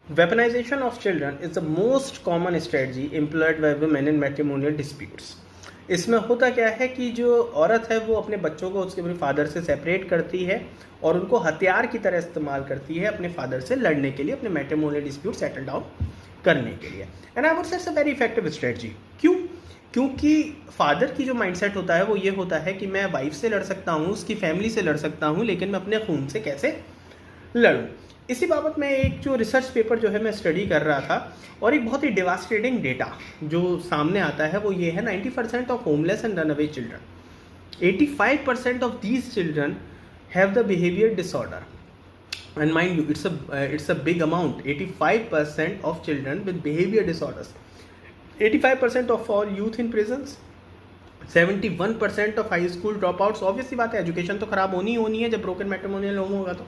Weaponization of children is the most common strategy employed by women in matrimonial disputes. इसमें होता क्या है कि जो औरत है वो अपने बच्चों को उसके अपने फादर से सेपरेट करती है और उनको हथियार की तरह इस्तेमाल करती है अपने फादर से लड़ने के लिए, अपने मैट्रिमोनियल डिस्प्यूट सेटल डाउन करने के लिए। And I would say it's a very effective strategy. क्यों? क्योंकि फादर की जो माइंडसेट होता है वो ये होता है कि मैं वाइफ से लड़ सकता हूँ, उसकी फैमिली से लड़ सकता हूँ, लेकिन मैं अपने खून से कैसे लड़ूं। इसी बाबत में एक जो रिसर्च पेपर जो है मैं स्टडी कर रहा था और एक बहुत ही डिवास्टेटिंग डेटा जो सामने आता है वो ये है 90% of homeless and run away children, 85% of these children have the behaviour disorder. And mind you, it's a big amount, 85% of children with behaviour disorders, 85% of all youth in prisons, 71% of high school drop outs. Obviously बात है, education तो खराब होनी ही होनी है जब broken matrimonial home होगा तो।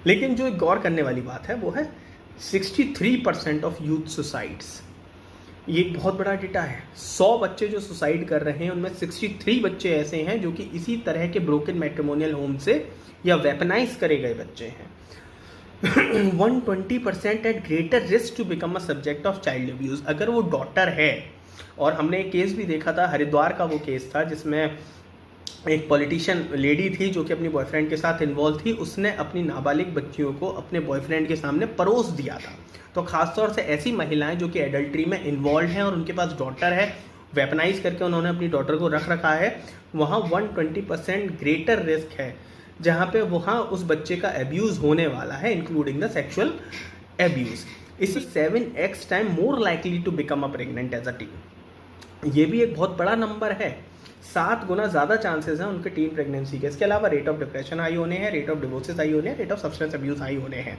लेकिन जो गौर करने वाली बात है वो है 63% ऑफ यूथ सुसाइड्स। ये एक बहुत बड़ा डेटा है। 100 बच्चे जो सुसाइड कर रहे हैं उनमें 63 बच्चे ऐसे हैं जो कि इसी तरह के ब्रोकन मैट्रिमोनियल होम से या वेपनाइज करे गए बच्चे हैं। 120% at greater risk to become a subject of child abuse. अगर वो डॉटर है, और हमने एक केस भी देखा था, हरिद्वार का वो केस था जिसमें एक पॉलिटिशियन लेडी थी जो कि अपनी बॉयफ्रेंड के साथ इन्वॉल्व थी, उसने अपनी नाबालिग बच्चियों को अपने बॉयफ्रेंड के सामने परोस दिया था। तो खासतौर से ऐसी महिलाएं जो कि एडल्ट्री में इन्वॉल्व हैं और उनके पास डॉटर है, वेपनाइज करके उन्होंने अपनी डॉटर को रख रखा है, वहाँ 120% ग्रेटर रिस्क है जहाँ पे वहाँ उस बच्चे का एब्यूज़ होने वाला है, इंक्लूडिंग द सेक्शुअल एब्यूज़। इसी 7x time more likely to become a pregnant as a teen. ये भी एक बहुत बड़ा नंबर है। 7 गुना ज़्यादा चांसेस हैं उनके टीन प्रेगनेंसी के। इसके अलावा रेट ऑफ डिप्रेशन हाई होने हैं, रेट ऑफ डिवोर्सेस हाई होने हैं, rate of substance abuse high होने हैं।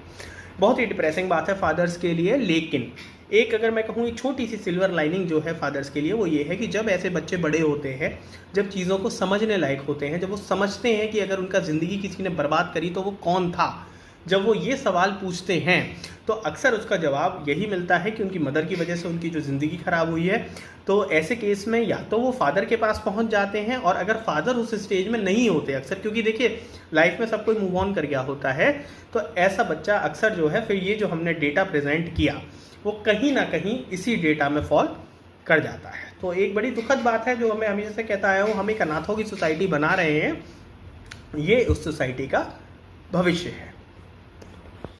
बहुत ही डिप्रेसिंग बात है फादर्स के लिए। लेकिन एक अगर मैं कहूँ एक छोटी सी सिल्वर लाइनिंग जो है फादर्स के लिए वो ये है कि जब ऐसे बच्चे बड़े होते हैं, जब चीज़ों को समझने लायक होते हैं, जब वो समझते हैं कि अगर उनका ज़िंदगी किसी ने बर्बाद करी तो वो कौन था, जब वो ये सवाल पूछते हैं तो अक्सर उसका जवाब यही मिलता है कि उनकी मदर की वजह से उनकी जो ज़िंदगी ख़राब हुई है। तो ऐसे केस में या तो वो फादर के पास पहुंच जाते हैं, और अगर फादर उस स्टेज में नहीं होते अक्सर, क्योंकि देखिए लाइफ में सब कोई मूव ऑन कर गया होता है, तो ऐसा बच्चा अक्सर जो है फिर ये जो हमने डेटा प्रेजेंट किया वो कहीं ना कहीं इसी डेटा में फॉल कर जाता है। तो एक बड़ी दुखद बात है जो हमें हमेशा से कहता है, वो हम एक अनाथों की सोसाइटी बना रहे हैं, ये उस सोसाइटी का भविष्य है।